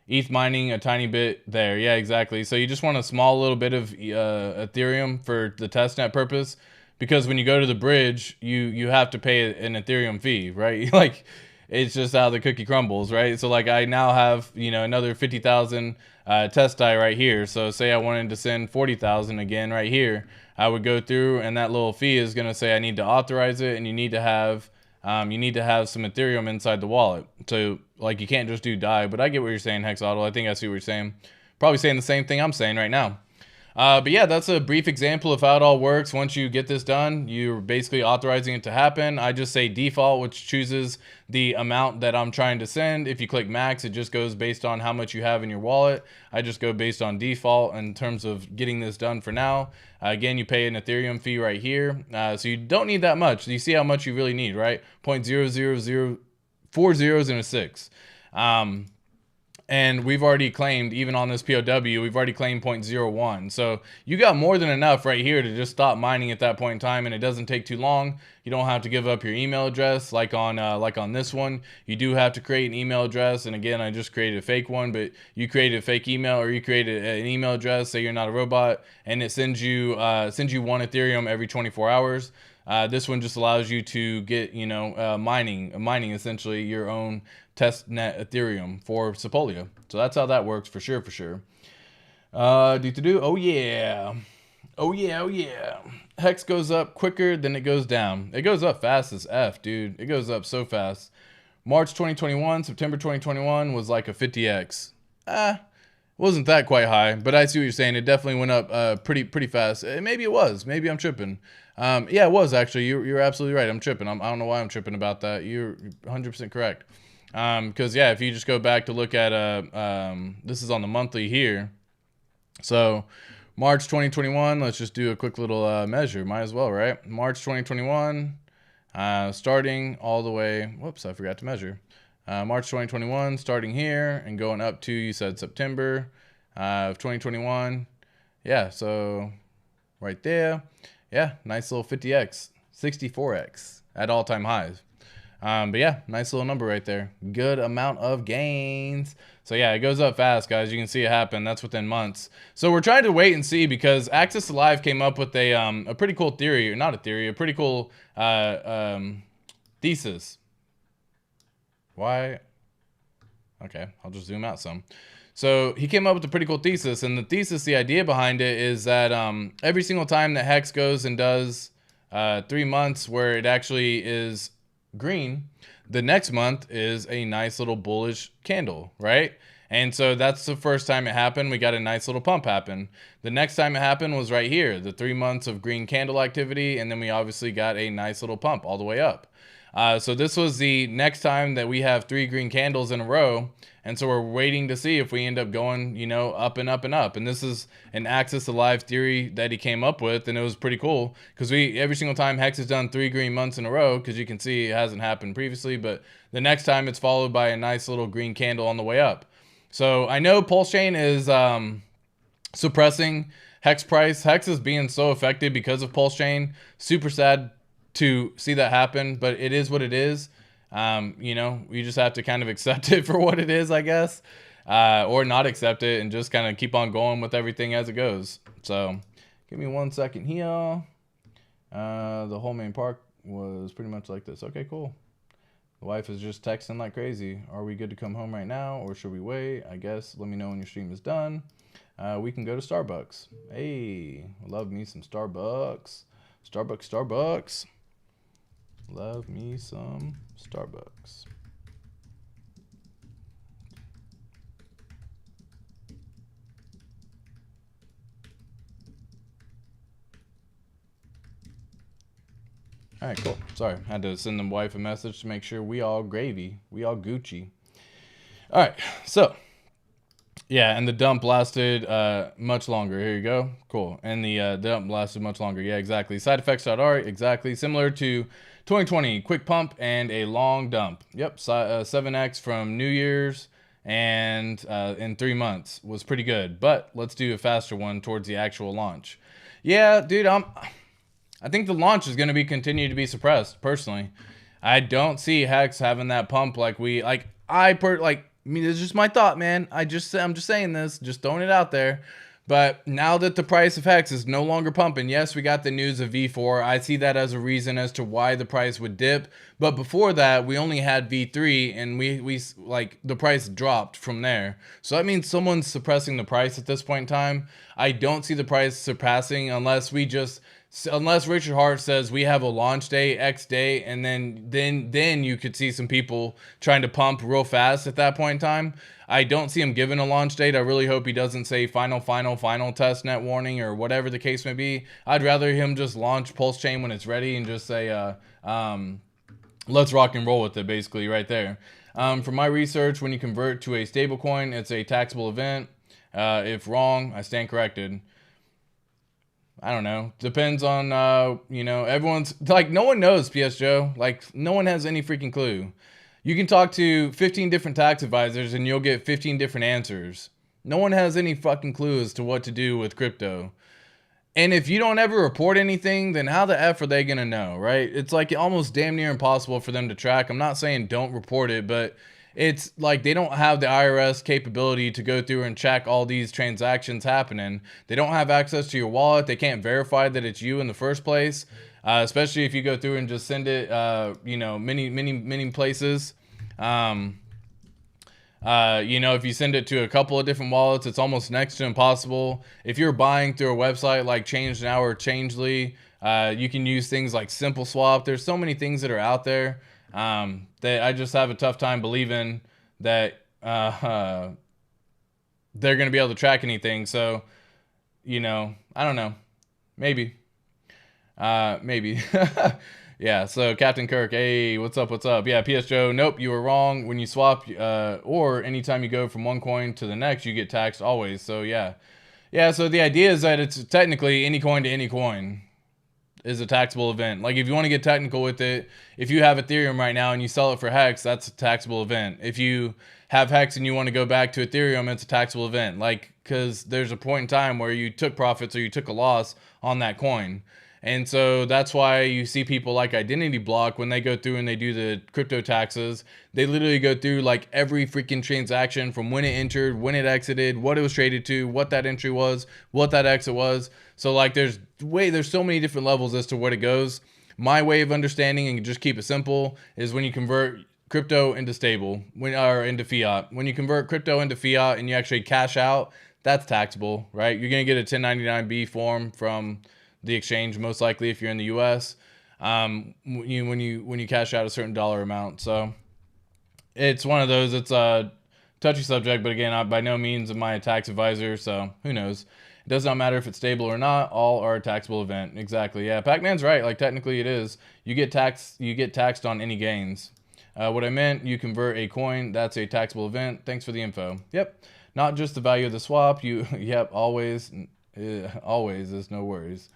ETH mining a tiny bit there. Yeah, exactly. So you just want a small little bit of Ethereum for the testnet purpose, because when you go to the bridge, you have to pay an Ethereum fee, right? Like, it's just how the cookie crumbles, right? So like I now have, another 50,000 test DAI right here. So say I wanted to send 40,000 again right here, I would go through, and that little fee is going to say I need to authorize it, and you need to have some Ethereum inside the wallet. So like you can't just do DAI, but I get what you're saying, Hexodal. I think I see what you're saying. Probably saying the same thing I'm saying right now. But yeah, that's a brief example of how it all works. Once you get this done, you're basically authorizing it to happen. I just say default, which chooses the amount that I'm trying to send. If you click max, it just goes based on how much you have in your wallet. I just go based on default in terms of getting this done for now. Again, you pay an Ethereum fee right here. So you don't need that much. You see how much you really need, right? 0.00040 zeros and a 6. And we've already claimed, even on this POW, we've already claimed 0.01. So you got more than enough right here to just stop mining at that point in time, and it doesn't take too long. You don't have to give up your email address like on this one. You do have to create an email address, and again, I just created a fake one, but you created a fake email, or you created an email address, say you're not a robot, and it sends you 1 Ethereum every 24 hours. This one just allows you to get, mining essentially your own testnet Ethereum for Sepolia. So that's how that works for sure. Oh yeah. Oh yeah. Hex goes up quicker than it goes down. It goes up fast as F, dude. It goes up so fast. March 2021, September 2021 was like a 50x. Wasn't that quite high, but I see what you're saying. It definitely went up pretty fast. Maybe it was. Maybe I'm tripping. Yeah, it was actually. You're absolutely right. I'm tripping. I don't know why I'm tripping about that. You're 100% correct. Because yeah, if you just go back to look at this is on the monthly here. So March 2021, let's just do a quick little measure. Might as well, right? March 2021, starting all the way. Whoops, I forgot to measure. March 2021, starting here and going up to, you said September of 2021. Yeah, so right there. Yeah, nice little 50x, 64x at all-time highs. But yeah, nice little number right there. Good amount of gains. So yeah, it goes up fast, guys. You can see it happen. That's within months. So we're trying to wait and see because Access to Live came up with a pretty cool theory, or not a theory, a pretty cool thesis. Why? Okay, I'll just zoom out some. So he came up with a pretty cool thesis, and the idea behind it is that every single time that Hex goes and does 3 months where it actually is green, the next month is a nice little bullish candle, right? And so that's the first time it happened. We got a nice little pump happen. The next time it happened was right here, the 3 months of green candle activity, and then we obviously got a nice little pump all the way up. So this was the next time that we have 3 green candles in a row. And so we're waiting to see if we end up going, up and up and up. And this is an Access to Live theory that he came up with. And it was pretty cool because every single time Hex has done 3 green months in a row, because you can see it hasn't happened previously, but the next time it's followed by a nice little green candle on the way up. So I know PulseChain is suppressing Hex price. Hex is being so affected because of PulseChain. Super sad to see that happen, but it is what it is. You just have to kind of accept it for what it is, I guess, or not accept it and just kind of keep on going with everything as it goes. So give me 1 second here. The whole main park was pretty much like this. Okay, cool. The wife is just texting like crazy. Are we good to come home right now or should we wait? I guess let me know when your stream is done. We can go to Starbucks. Hey, love me some Starbucks. Starbucks. Love me some Starbucks. All right, cool. Sorry, had to send the wife a message to make sure we all gravy. We all Gucci. All right, so yeah, and the dump lasted much longer. Here you go. Cool. And the dump lasted much longer. Yeah, exactly. Side effects.r, exactly. Similar to 2020, quick pump and a long dump. Yep, 7x from New Year's and in 3 months was pretty good. But let's do a faster one towards the actual launch. Yeah, dude, I think the launch is going to continue to be suppressed, personally. I don't see Hex having that pump like it's just my thought, man. I'm just saying this, just throwing it out there. But now that the price of Hex is no longer pumping, yes, we got the news of V4. I see that as a reason as to why the price would dip. But before that, we only had V3, and we the price dropped from there. So that means someone's suppressing the price at this point in time. I don't see the price surpassing unless Richard Hart says we have a launch day X day, and then you could see some people trying to pump real fast at that point in time. I don't see him giving a launch date. I really hope he doesn't say final testnet warning or whatever the case may be. I'd rather him just launch PulseChain when it's ready and just say, let's rock and roll with it, basically, right there. From my research, when you convert to a stablecoin, it's a taxable event. If wrong, I stand corrected. I don't know. Depends on, everyone's like, no one knows, PS Joe. Like, no one has any freaking clue. You can talk to 15 different tax advisors and you'll get 15 different answers. No one has any fucking clue as to what to do with crypto. And if you don't ever report anything, then how the F are they going to know, right? It's like almost damn near impossible for them to track. I'm not saying don't report it, but it's like they don't have the IRS capability to go through and check all these transactions happening. They don't have access to your wallet. They can't verify that it's you in the first place. especially if you go through and just send it, you know, many places. You know, if you send it to a couple of different wallets, it's almost next to impossible. If you're buying through a website like ChangeNow or Changely, you can use things like Simple Swap. There's so many things that are out there that I just have a tough time believing that they're going to be able to track anything. So, you know, I don't know. Maybe. Maybe. Yeah, so Captain Kirk, hey, what's up, what's up? Yeah, PS Joe, nope, you were wrong. When you swap, or anytime you go from one coin to the next, you get taxed always. So, yeah. Yeah, so the idea is that it's technically any coin to any coin is a taxable event. Like, if you want to get technical with it, if you have Ethereum right now and you sell it for Hex, that's a taxable event. If you have Hex and you want to go back to Ethereum, it's a taxable event. Like, because there's a point in time where you took profits or you took a loss on that coin. And so that's why you see people like Identity Block, when they go through and they do the crypto taxes, they literally go through like every freaking transaction from when it entered, when it exited, what it was traded to, what that entry was, what that exit was. So like there's so many different levels as to what it goes. My way of understanding, and just keep it simple, is when you convert crypto into stable, or into fiat. When you convert crypto into fiat and you actually cash out, that's taxable, right? You're gonna get a 1099-B form from the exchange, most likely, if you're in the US, when you cash out a certain dollar amount. So it's one of those, it's a touchy subject, but again, by no means am I a tax advisor, so who knows. It does not matter if it's stable or not, all are a taxable event. Exactly. Yeah, Pac-Man's right. Like, technically it is. You get taxed on any gains. What I meant, you convert a coin, that's a taxable event. Thanks for the info. Yep. Not just the value of the swap. Yep, always is no worries.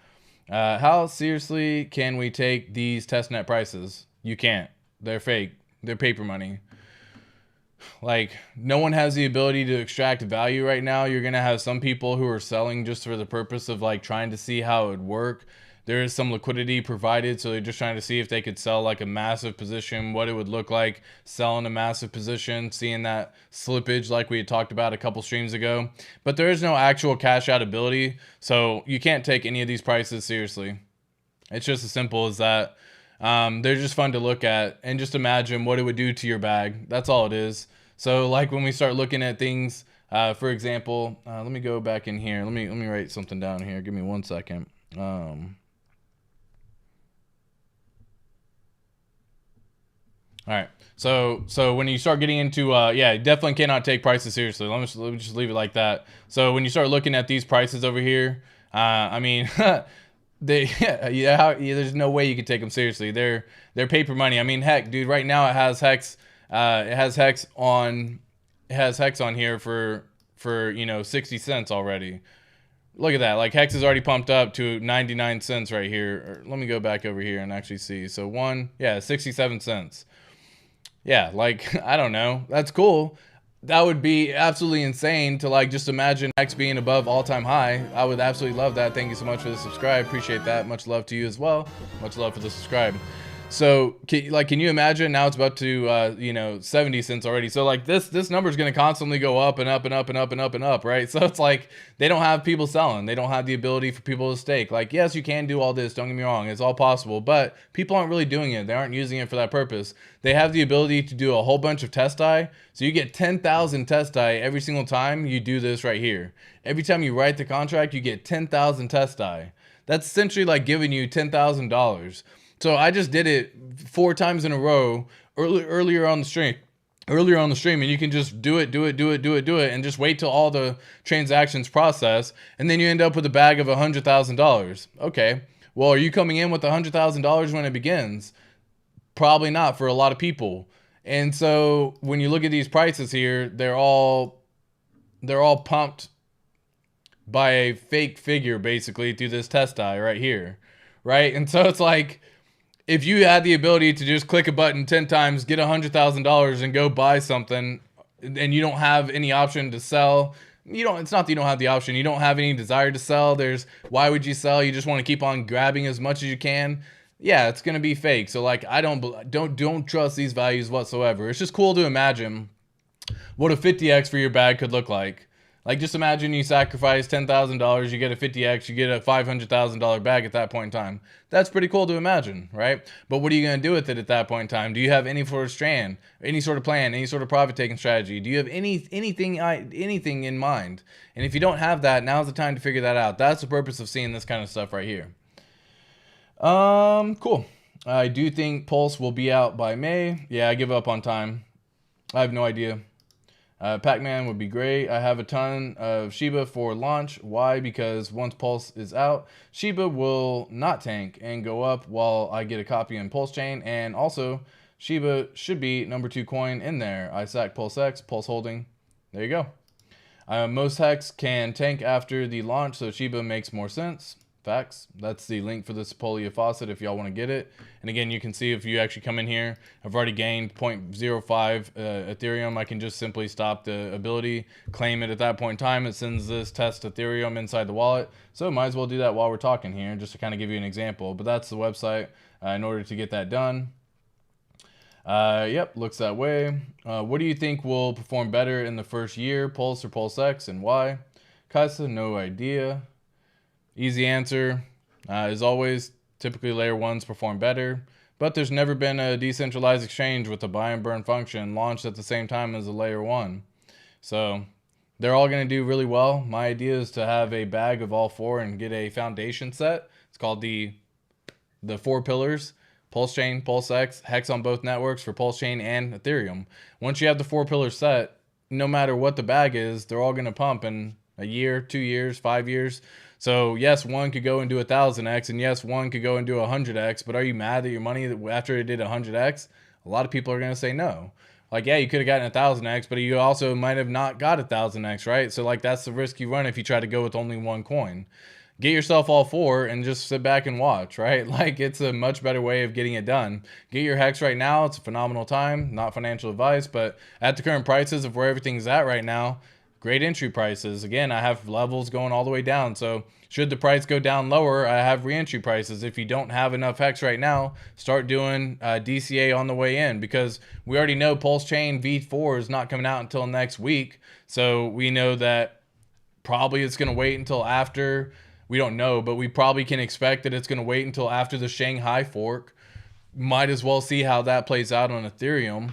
How seriously can we take these testnet prices? You can't. They're fake. They're paper money. Like, no one has the ability to extract value right now. You're going to have some people who are selling just for the purpose of like trying to see how it would work. There is some liquidity provided, so they're just trying to see if they could sell like a massive position, what it would look like selling a massive position, seeing that slippage like we had talked about a couple streams ago. But there is no actual cash out ability, so you can't take any of these prices seriously. It's just as simple as that. They're just fun to look at and just imagine what it would do to your bag. That's all it is. So like when we start looking at things, for example, let me go back in here. Let me write something down here. Give me 1 second. All right. So when you start getting into, yeah, you definitely cannot take prices seriously. Let me just leave it like that. So when you start looking at these prices over here, I mean, there's no way you could take them seriously. They're paper money. I mean, heck, dude, right now it has Hex, on here for 60 cents already. Look at that. Like, Hex is already pumped up to 99 cents right here. Let me go back over here and actually see. So 67 cents. Yeah, like, I don't know. That's cool. That would be absolutely insane to like just imagine Hex being above all-time high. I would absolutely love that. Thank you so much for the subscribe. Appreciate that. Much love to you as well. Much love for the subscribe. So can you imagine now it's about to 70 cents already. So like this number is going to constantly go up and up and up and up and up and up, right? So it's like they don't have people selling. They don't have the ability for people to stake. Like, yes, you can do all this, don't get me wrong, it's all possible, but people aren't really doing it. They aren't using it for that purpose. They have the ability to do a whole bunch of test die. So you get 10,000 test die every single time you do this right here. Every time you write the contract, you get 10,000 test die. That's essentially like giving you $10,000. So I just did it 4 times in a row earlier on the stream, and you can just do it, and just wait till all the transactions process, and then you end up with a bag of $100,000. Okay, well, are you coming in with $100,000 when it begins? Probably not for a lot of people. And so when you look at these prices here, they're all pumped by a fake figure basically through this test die right here, right? And so it's like, if you had the ability to just click a button 10 times, get $100,000 and go buy something, and you don't have any option to sell, it's not that you don't have the option, you don't have any desire to sell. Why would you sell? You just want to keep on grabbing as much as you can. Yeah, it's going to be fake. So like, I don't trust these values whatsoever. It's just cool to imagine what a 50x for your bag could look like. Like, just imagine you sacrifice $10,000, you get a 50x, you get a $500,000 bag at that point in time. That's pretty cool to imagine, right? But what are you going to do with it at that point in time? Do you have any sort of strand, any sort of plan, any sort of profit taking strategy? Do you have anything in mind? And if you don't have that, now's the time to figure that out. That's the purpose of seeing this kind of stuff right here. Cool. I do think Pulse will be out by May. Yeah, I give up on time. I have no idea. Pac-Man would be great. I have a ton of Shiba for launch. Why? Because once Pulse is out, Shiba will not tank and go up while I get a copy in PulseChain. And also, Shiba should be number 2 coin in there. I sack PulseX, Pulse holding. There you go. Most hex can tank after the launch, so Shiba makes more sense. Facts. That's the link for the Sepolia faucet if y'all want to get it. And again, you can see if you actually come in here, I've already gained 0.05 Ethereum. I can just simply stop the ability, claim it at that point in time. It sends this test Ethereum inside the wallet. So might as well do that while we're talking here, just to kind of give you an example. But that's the website in order to get that done. Yep, looks that way. What do you think will perform better in the first year, Pulse or PulseX, and why? Kaisa, no idea. Easy answer, as always, typically layer 1s perform better, but there's never been a decentralized exchange with a buy and burn function launched at the same time as a layer 1. So they're all going to do really well. My idea is to have a bag of all 4 and get a foundation set. It's called the 4 pillars: PulseChain, PulseX, Hex on both networks for PulseChain and Ethereum. Once you have the 4 pillars set, no matter what the bag is, they're all going to pump in a year, 2 years, 5 years. So yes, one could go and do 1,000x, and yes, one could go and do 100x, but are you mad that your money after it did 100x? A lot of people are going to say no. Like, yeah, you could have gotten 1,000x, but you also might have not got 1,000x, right? So like, that's the risk you run if you try to go with only one coin. Get yourself all 4 and just sit back and watch, right? Like, it's a much better way of getting it done. Get your hex right now. It's a phenomenal time. Not financial advice, but at the current prices of where everything's at right now, great entry prices. Again, I have levels going all the way down. So should the price go down lower, I have re-entry prices. If you don't have enough hex right now, start doing DCA on the way in, because we already know PulseChain V4 is not coming out until next week. So we know that probably it's going to wait until after. We don't know, but we probably can expect that it's going to wait until after the Shanghai fork. Might as well see how that plays out on Ethereum.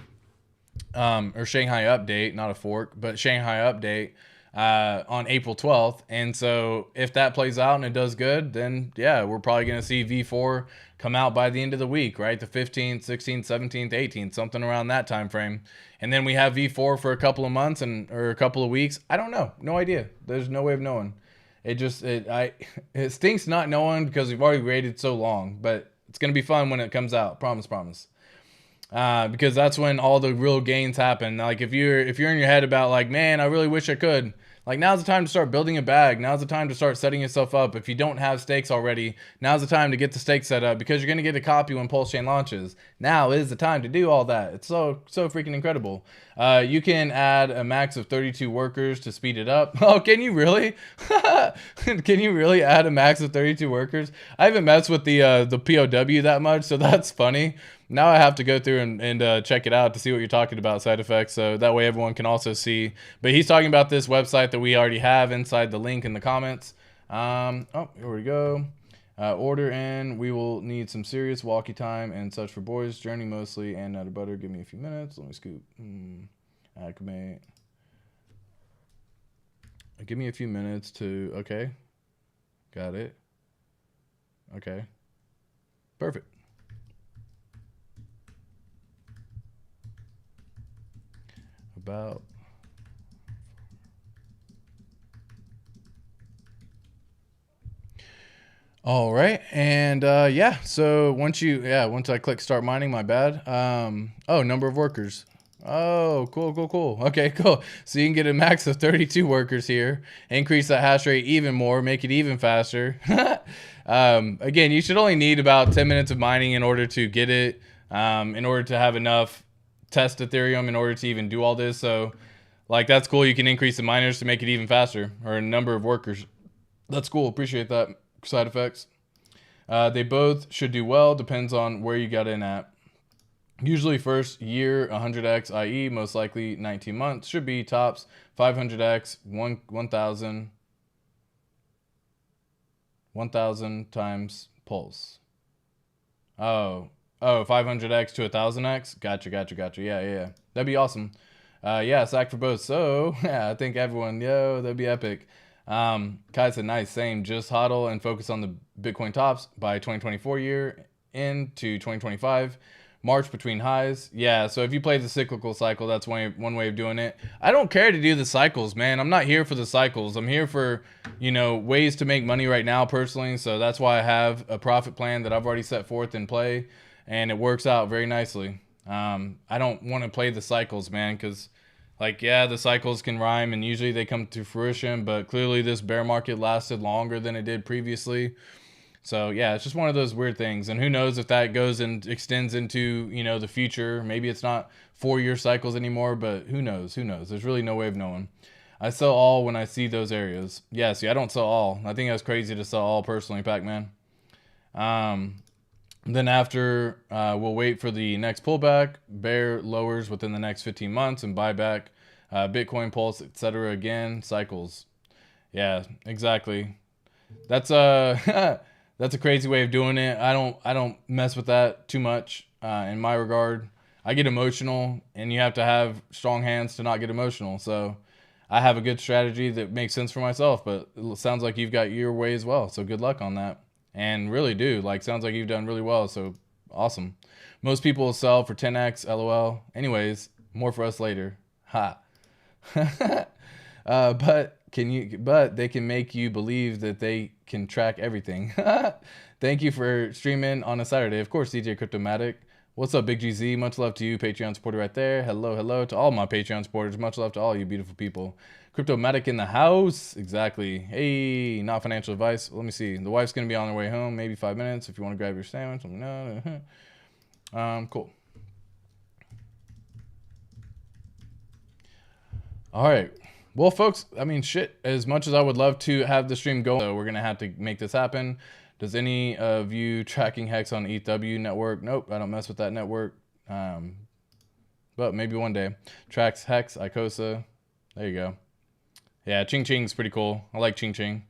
Or Shanghai update, not a fork, but Shanghai update on April 12th. And so if that plays out and it does good, then yeah, we're probably going to see V4 come out by the end of the week, right? The 15th, 16th, 17th, 18th, something around that time frame. And then we have V4 for a couple of months or a couple of weeks. I don't know. No idea. There's no way of knowing. It stinks not knowing because we've already waited so long, but it's going to be fun when it comes out. Promise. Because that's when all the real gains happen. Like if you're in your head about like, man, I really wish I could, like, now's the time to start building a bag. Now's the time to start setting yourself up. If you don't have stakes already, now's the time to get the stakes set up, because you're going to get a copy when PulseChain launches. Now is the time to do all that. It's so freaking incredible. You can add a max of 32 workers to speed it up. Oh, can you really? Can you really add a max of 32 workers? I haven't messed with the POW that much, so that's funny. Now I have to go through and check it out to see what you're talking about, side effects, so that way everyone can also see. But he's talking about this website that we already have inside the link in the comments. Oh, here we go. Order in. We will need some serious walkie time and such for boys. Journey mostly and nutter butter. Give me a few minutes. Let me scoop. Acclimate. Give me a few minutes to... Okay. Got it. Okay. Perfect. About... All right, and yeah, so once I click start mining, my bad. Oh, number of workers. Oh, cool. Okay, cool. So you can get a max of 32 workers here, increase that hash rate even more, make it even faster. Again, you should only need about 10 minutes of mining in order to get it, in order to have enough test Ethereum in order to even do all this. So like, that's cool. You can increase the miners to make it even faster, or a number of workers. That's cool. Appreciate that. Side effects. They both should do well. Depends on where you got in at. Usually first year 100x, i.e. most likely 19 months, should be tops 500x, 1,000 times pulse. Oh, 500x to 1,000x? Gotcha. Yeah. That'd be awesome. Yeah, sack for both. So, yeah, I think everyone, that'd be epic. Kai said, nice, same. Just hodl and focus on the Bitcoin tops by 2024 year into 2025. March between highs. Yeah, so if you play the cyclical cycle, that's one way of doing it. I don't care to do the cycles, man. I'm not here for the cycles. I'm here for, ways to make money right now personally. So that's why I have a profit plan that I've already set forth in play, and it works out very nicely. I don't want to play the cycles, man, because the cycles can rhyme and usually they come to fruition, but clearly this bear market lasted longer than it did previously. So yeah, it's just one of those weird things. And who knows if that goes and extends into, the future. Maybe it's not 4-year cycles anymore, but who knows? There's really no way of knowing. I sell all when I see those areas. Yeah, see, I don't sell all. I think that's crazy to sell all personally, Pac-Man. Then after, we'll wait for the next pullback, bear lowers within the next 15 months, and buy back Bitcoin, Pulse, etc. Again, cycles. Yeah, exactly. That's that's a crazy way of doing it. I don't mess with that too much in my regard. I get emotional, and you have to have strong hands to not get emotional. So I have a good strategy that makes sense for myself, but it sounds like you've got your way as well. So good luck on that. And really do. Sounds like you've done really well. So awesome. Most people will sell for 10x, lol. Anyways, more for us later. Ha. But they can make you believe that they can track everything. Thank you for streaming on a Saturday. Of course, DJ Cryptomatic. What's up, Big GZ? Much love to you, Patreon supporter right there. Hello to all my Patreon supporters. Much love to all you beautiful people. Cryptomatic in the house. Exactly. Hey, not financial advice. Let me see. The wife's going to be on her way home. Maybe 5 minutes. If you want to grab your sandwich, let me know. Cool. All right. Well, folks, I mean, shit, as much as I would love to have the stream go, so we're going to have to make this happen. Does any of you tracking Hex on ETHW network? Nope, I don't mess with that network. But maybe one day. Tracks Hex, Icosa. There you go. Yeah, Ching Ching's pretty cool. I like Ching Ching.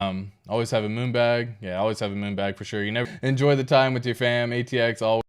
Always have a moon bag. Yeah, always have a moon bag for sure. You never enjoy the time with your fam. ATX always.